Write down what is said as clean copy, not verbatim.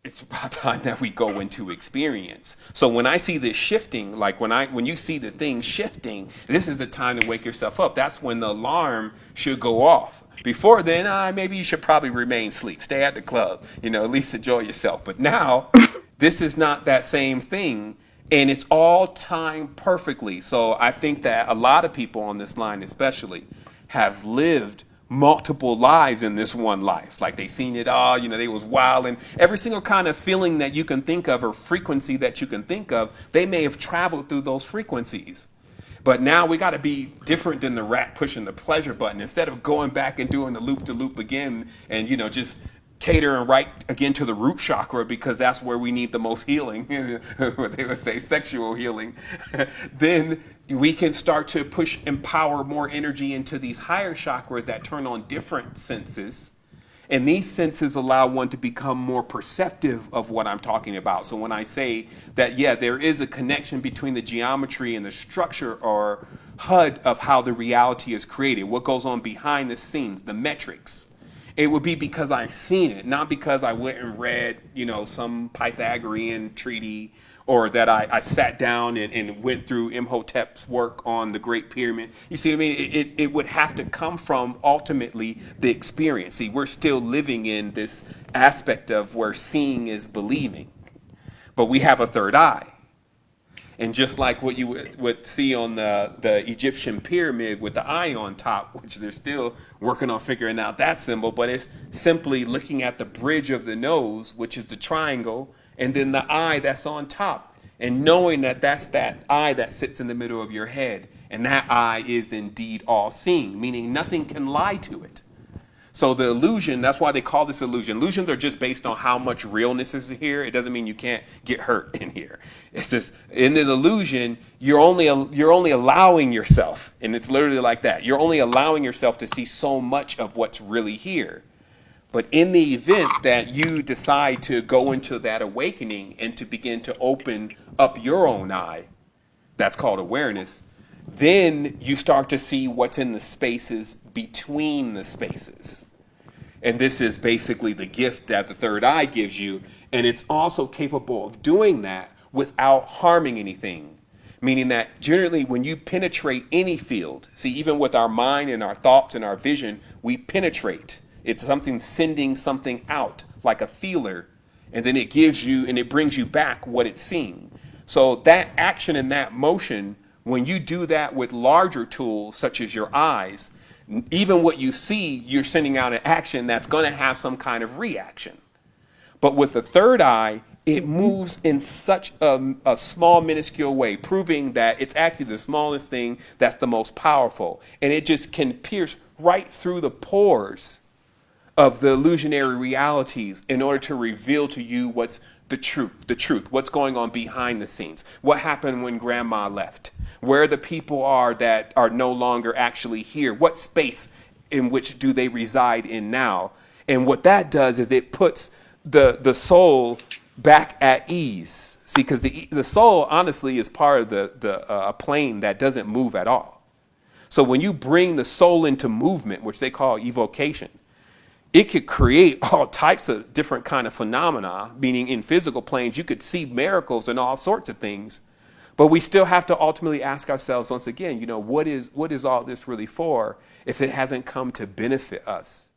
it's about time that we go into experience. So when I see this shifting, like when you see the thing shifting, this is the time to wake yourself up. That's when the alarm should go off. Before then, maybe you should probably remain asleep, stay at the club, at least enjoy yourself. But now, this is not that same thing, and it's all timed perfectly. So I think that a lot of people on this line, especially, have lived multiple lives in this one life. Like they seen it all, they was wild, and every single kind of feeling that you can think of or frequency that you can think of, they may have traveled through those frequencies. But now we got to be different than the rat pushing the pleasure button. Instead of going back and doing the loop to loop again and, just catering right again to the root chakra because that's where we need the most healing, what they would say sexual healing, then we can start to empower more energy into these higher chakras that turn on different senses. And these senses allow one to become more perceptive of what I'm talking about. So when I say that, yeah, there is a connection between the geometry and the structure or HUD of how the reality is created, what goes on behind the scenes, the metrics, it would be because I've seen it, not because I went and read, some Pythagorean treaty, or that I sat down and went through Imhotep's work on the Great Pyramid. You see what I mean? It would have to come from ultimately the experience. See, we're still living in this aspect of where seeing is believing, but we have a third eye. And just like what you would see on the Egyptian pyramid with the eye on top, which they're still working on figuring out that symbol, but it's simply looking at the bridge of the nose, which is the triangle, and then the eye that's on top, and knowing that that's that eye that sits in the middle of your head, and that eye is indeed all-seeing, meaning nothing can lie to it. So the illusion, that's why they call this illusion. Illusions are just based on how much realness is here. It doesn't mean you can't get hurt in here. It's just in the illusion, you're only allowing yourself, and it's literally like that. You're only allowing yourself to see so much of what's really here. But in the event that you decide to go into that awakening and to begin to open up your own eye, that's called awareness, then you start to see what's in the spaces between the spaces. And this is basically the gift that the third eye gives you. And it's also capable of doing that without harming anything. Meaning that generally when you penetrate any field, see, even with our mind and our thoughts and our vision, we penetrate. It's something sending something out like a feeler. And then it gives you and it brings you back what it's seeing. So that action and that motion, when you do that with larger tools such as your eyes, even what you see, you're sending out an action that's going to have some kind of reaction. But with the third eye, it moves in such a small, minuscule way, proving that it's actually the smallest thing that's the most powerful. And it just can pierce right through the pores of the illusionary realities in order to reveal to you what's the truth, what's going on behind the scenes, what happened when grandma left, where the people are that are no longer actually here, what space in which do they reside in now. And what that does is it puts the soul back at ease. See, because the soul honestly is part of the plane that doesn't move at all. So when you bring the soul into movement, which they call evocation, it could create all types of different kind of phenomena, meaning in physical planes, you could see miracles and all sorts of things. But we still have to ultimately ask ourselves once again, what is all this really for if it hasn't come to benefit us?